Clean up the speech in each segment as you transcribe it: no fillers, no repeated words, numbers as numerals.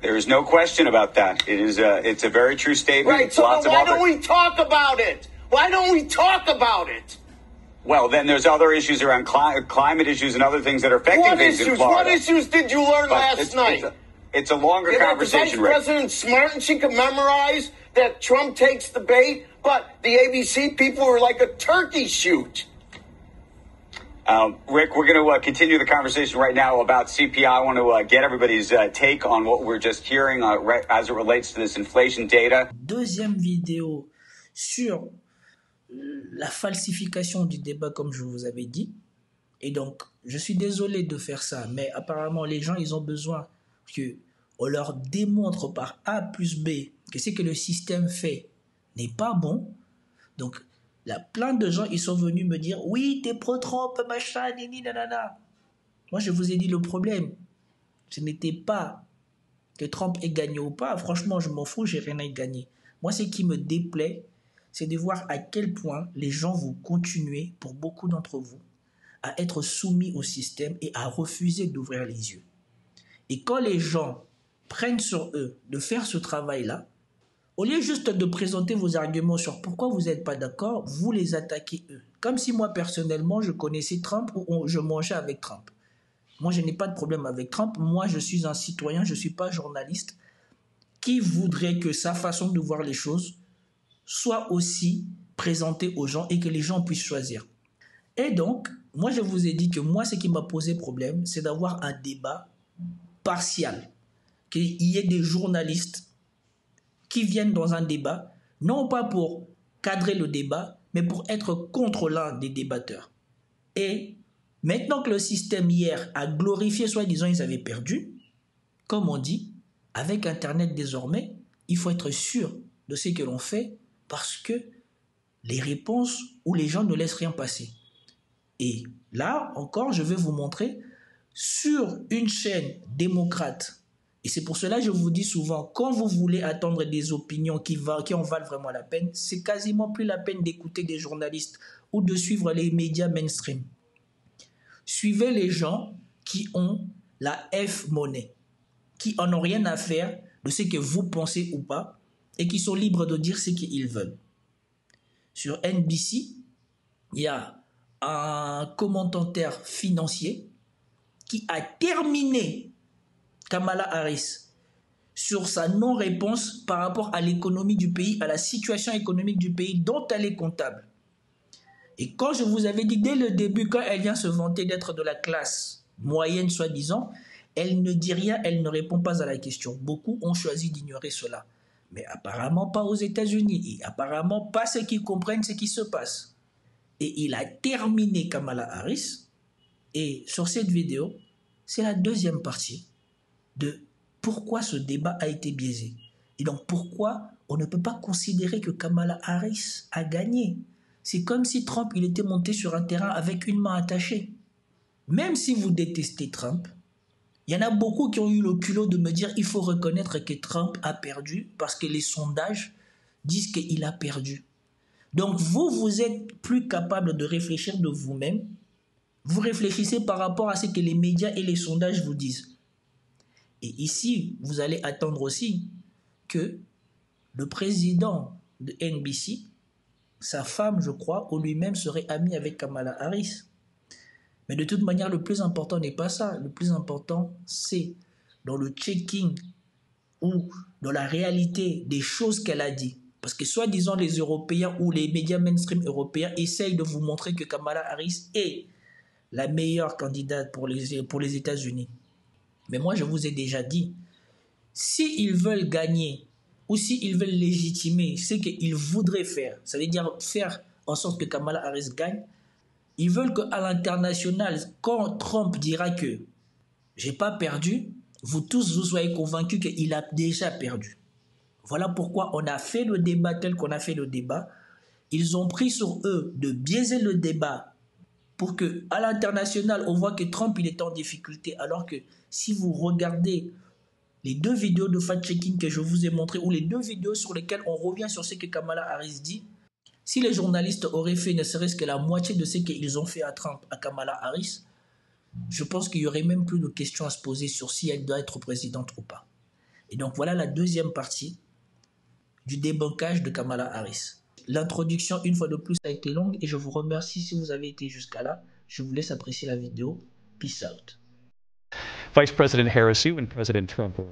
There is no question about that. It's a very true statement. Right, so why don't we talk about it? Why don't we talk about it? Well, then there's other issues around climate issues and other things that are affecting things in Florida. What issues did you learn last night? It's a longer conversation, Rick. The vice president's smart and she can memorize that Trump takes the bait, but the ABC people were like a turkey shoot. Rick, we're going to continue the conversation right now about CPI. I want to get everybody's take on what we're just hearing as it relates to this inflation data. Deuxième vidéo sur la falsification du débat, comme je vous avais dit. Et donc, je suis désolé de faire ça, mais apparemment, les gens, ils ont besoin qu'on leur démontre par A plus B que ce que le système fait n'est pas bon. Donc, là, plein de gens, ils sont venus me dire « Oui, t'es pro-Trump, machin, nini, nanana. » Moi, je vous ai dit le problème. Ce n'était pas que Trump ait gagné ou pas. Franchement, je m'en fous, j'ai rien à y gagner. Moi, ce qui me déplaît, c'est de voir à quel point les gens vont continuer, pour beaucoup d'entre vous, à être soumis au système et à refuser d'ouvrir les yeux. Et quand les gens prennent sur eux de faire ce travail-là, au lieu juste de présenter vos arguments sur pourquoi vous n'êtes pas d'accord, vous les attaquez eux. Comme si moi, personnellement, je connaissais Trump ou je mangeais avec Trump. Moi, je n'ai pas de problème avec Trump. Moi, je suis un citoyen, je ne suis pas journaliste qui voudrait que sa façon de voir les choses soit aussi présentée aux gens et que les gens puissent choisir. Et donc, moi, je vous ai dit que moi, ce qui m'a posé problème, c'est d'avoir un débat partial. Qu'il y ait des journalistes qui viennent dans un débat, non pas pour cadrer le débat, mais pour être contre l'un des débatteurs. Et maintenant que le système hier a glorifié, soi-disant, ils avaient perdu, comme on dit, avec Internet désormais, il faut être sûr de ce que l'on fait parce que les réponses ou les gens ne laissent rien passer. Et là, encore, je vais vous montrer sur une chaîne démocrate. Et c'est pour cela que je vous dis souvent, quand vous voulez attendre des opinions qui en valent vraiment la peine, c'est quasiment plus la peine d'écouter des journalistes ou de suivre les médias mainstream. Suivez les gens qui ont la F-monnaie, qui en ont rien à faire de ce que vous pensez ou pas, et qui sont libres de dire ce qu'ils veulent. Sur NBC, il y a un commentateur financier qui a terminé Kamala Harris sur sa non-réponse par rapport à l'économie du pays, à la situation économique du pays dont elle est comptable. Et quand je vous avais dit dès le début, quand elle vient se vanter d'être de la classe moyenne soi-disant, elle ne dit rien, elle ne répond pas à la question. Beaucoup ont choisi d'ignorer cela. Mais apparemment pas aux États-Unis et apparemment pas ceux qui comprennent ce qui se passe. Et il a terminé Kamala Harris. Et sur cette vidéo, c'est la deuxième partie de pourquoi ce débat a été biaisé. Et donc pourquoi on ne peut pas considérer que Kamala Harris a gagné. C'est comme si Trump il était monté sur un terrain avec une main attachée. Même si vous détestez Trump, il y en a beaucoup qui ont eu le culot de me dire il faut reconnaître que Trump a perdu parce que les sondages disent qu'il a perdu. Donc vous êtes plus capable de réfléchir de vous-même. Vous réfléchissez par rapport à ce que les médias et les sondages vous disent. Et ici, vous allez attendre aussi que le président de NBC, sa femme, je crois, ou lui-même serait ami avec Kamala Harris. Mais de toute manière, le plus important n'est pas ça. Le plus important, c'est dans le checking ou dans la réalité des choses qu'elle a dit. Parce que soi-disant, les Européens ou les médias mainstream européens essayent de vous montrer que Kamala Harris est la meilleure candidate pour les États-Unis. Mais moi, je vous ai déjà dit, s'ils veulent gagner ou s'ils veulent légitimer ce qu'ils voudraient faire, ça veut dire faire en sorte que Kamala Harris gagne, ils veulent qu'à l'international, quand Trump dira que j'ai pas perdu, vous tous vous soyez convaincus qu'il a déjà perdu. Voilà pourquoi on a fait le débat tel qu'on a fait le débat. Ils ont pris sur eux de biaiser le débat pour qu'à l'international, on voit que Trump il est en difficulté. Alors que si vous regardez les deux vidéos de fact-checking que je vous ai montrées ou les deux vidéos sur lesquelles on revient sur ce que Kamala Harris dit, si les journalistes auraient fait ne serait-ce que la moitié de ce qu'ils ont fait à Trump, à Kamala Harris, je pense qu'il n'y aurait même plus de questions à se poser sur si elle doit être présidente ou pas. Et donc voilà la deuxième partie du débankage de Kamala Harris. L'introduction, une fois de plus, a été longue et je vous remercie si vous avez été jusqu'à là. Je vous laisse apprécier la vidéo. Peace out. Vice President Harris, you and President Trump are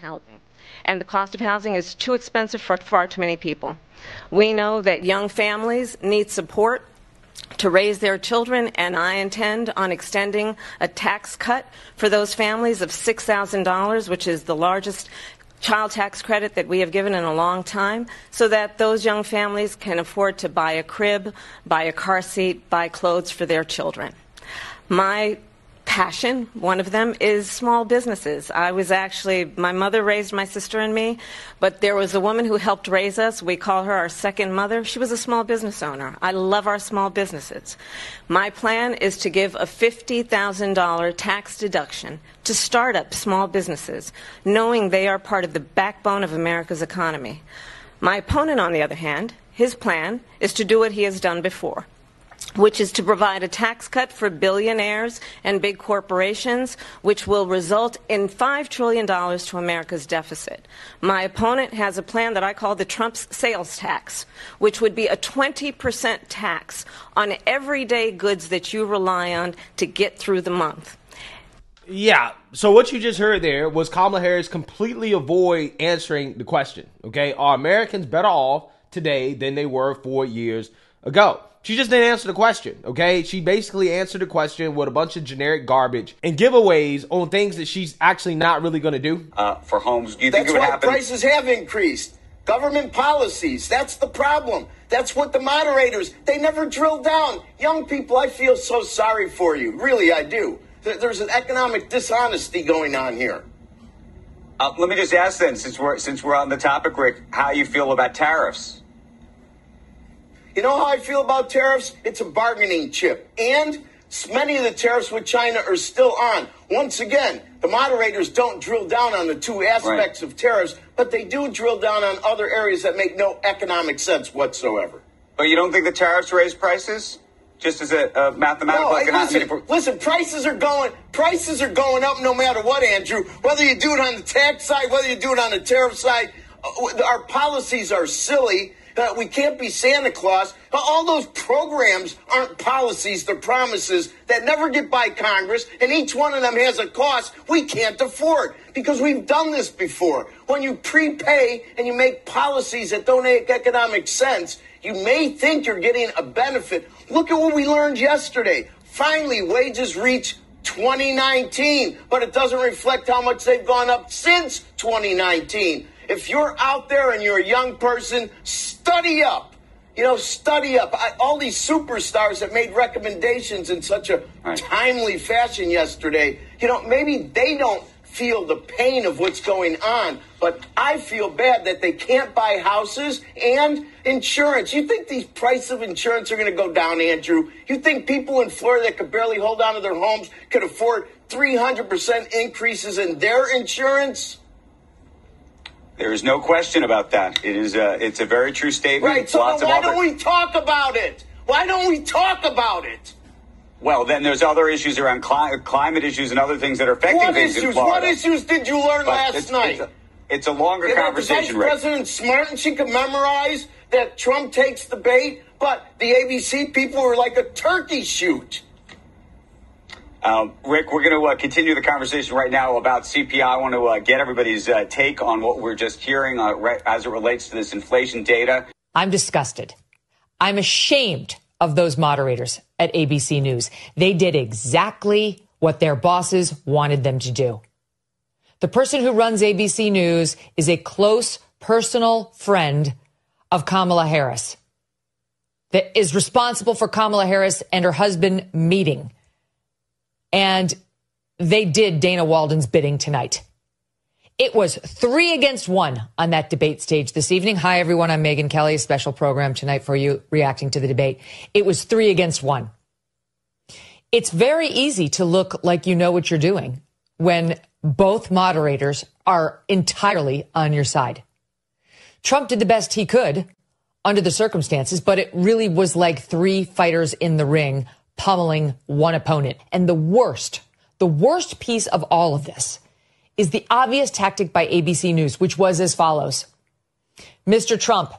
housing. And the cost of housing is too expensive for far too many people. We know that young families need support to raise their children, and I intend on extending a tax cut for those families of $6,000, which is the largest child tax credit that we have given in a long time, so that those young families can afford to buy a crib, buy a car seat, buy clothes for their children. My passion, one of them, is small businesses. My mother raised my sister and me, but there was a woman who helped raise us. We call her our second mother. She was a small business owner. I love our small businesses. My plan is to give a $50,000 tax deduction to start up small businesses, knowing they are part of the backbone of America's economy. My opponent, on the other hand, his plan is to do what he has done before, which is to provide a tax cut for billionaires and big corporations, which will result in $5 trillion to America's deficit. My opponent has a plan that I call the Trump's sales tax, which would be a 20% tax on everyday goods that you rely on to get through the month. Yeah, so what you just heard there was Kamala Harris completely avoid answering the question, okay? Are Americans better off today than they were 4 years ago? She just didn't answer the question, okay? She basically answered the question with a bunch of generic garbage and giveaways on things that she's actually not really going to do. For homes, do you think That's it would why happen? prices have increased. Government policies, that's the problem. That's what the moderators, they never drill down. Young people, I feel so sorry for you. Really, I do. There's an economic dishonesty going on here. Let me just ask then, since we're on the topic, Rick, how you feel about tariffs? You know how I feel about tariffs? It's a bargaining chip. And many of the tariffs with China are still on. Once again, the moderators don't drill down on the two aspects of tariffs, but they do drill down on other areas that make no economic sense whatsoever. But you don't think the tariffs raise prices? Just as a mathematical listen, prices are going up no matter what, Andrew. Whether you do it on the tax side, whether you do it on the tariff side, our policies are silly. We can't be Santa Claus. All those programs aren't policies, they're promises that never get by Congress, and each one of them has a cost we can't afford because we've done this before. When you prepay and you make policies that don't make economic sense, you may think you're getting a benefit. Look at what we learned yesterday. Finally, wages reach 2019, but it doesn't reflect how much they've gone up since 2019. If you're out there and you're a young person, study up. Study up. All these superstars that made recommendations in such a timely fashion yesterday, maybe they don't feel the pain of what's going on, but I feel bad that they can't buy houses and insurance. You think the price of insurance are going to go down, Andrew? You think people in Florida that could barely hold on to their homes could afford 300% increases in their insurance? There is no question about that. It's a very true statement. Right, so why don't we talk about it? Why don't we talk about it? Well, then there's other issues around climate issues and other things that are affecting things in Florida. What issues did you learn last night? It's a longer conversation, Rick. The Vice President's smart and she can memorize that Trump takes the bait, but the ABC people were like a turkey shoot. Rick, we're going to continue the conversation right now about CPI. I want to get everybody's take on what we're just hearing as it relates to this inflation data. I'm disgusted. I'm ashamed of those moderators at ABC News. They did exactly what their bosses wanted them to do. The person who runs ABC News is a close personal friend of Kamala Harris. that is responsible for Kamala Harris and her husband meeting. And they did Dana Walden's bidding tonight. It was 3 against 1 on that debate stage this evening. Hi, everyone. I'm Megyn Kelly, a special program tonight for you reacting to the debate. It was 3 against 1. It's very easy to look like you know what you're doing when both moderators are entirely on your side. Trump did the best he could under the circumstances, but it really was like 3 fighters in the ring pummeling one opponent. And the worst piece of all of this is the obvious tactic by ABC News, which was as follows. Mr. Trump,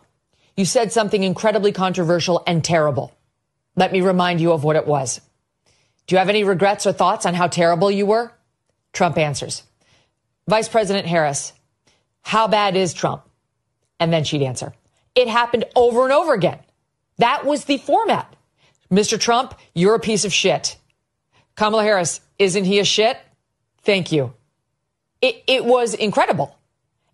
you said something incredibly controversial and terrible. Let me remind you of what it was. Do you have any regrets or thoughts on how terrible you were? Trump answers. Vice President Harris, how bad is Trump? And then she'd answer. It happened over and over again. That was the format. Mr. Trump, you're a piece of shit. Kamala Harris, isn't he a shit? Thank you. It was incredible.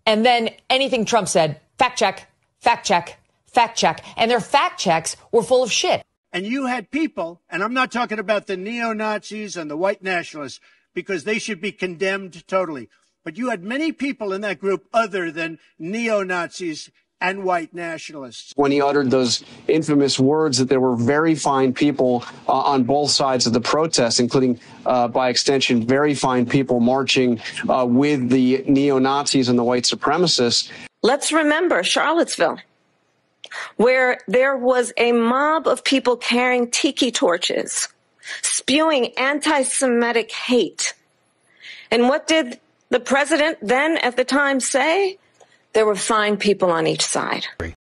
And then anything Trump said, fact check, fact check, fact check. And their fact checks were full of shit. And you had people, and I'm not talking about the neo-Nazis and the white nationalists, because they should be condemned totally. But you had many people in that group other than neo-Nazis and white nationalists. When he uttered those infamous words that there were very fine people on both sides of the protest, including, by extension, very fine people marching with the neo-Nazis and the white supremacists. Let's remember Charlottesville, where there was a mob of people carrying tiki torches, spewing anti-Semitic hate. And what did the president then at the time say? There were fine people on each side.